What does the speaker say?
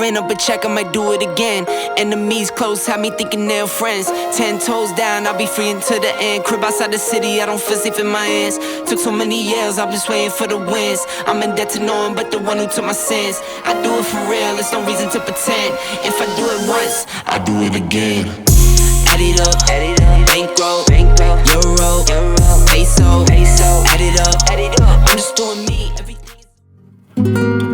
win up a check, I might do it again. Enemies close, have me thinking they're friends. 10 toes down, I'll be free until the end. Crib outside the city, I don't feel safe in my hands. Took so many years, I'm just waiting for the wins. I'm in debt to no one but the one who took my sins. I do it for real, there's no reason to pretend. If I do it once, I do it again. Add it up, bankroll, euro, peso, add it up, I'm just doing me, everything.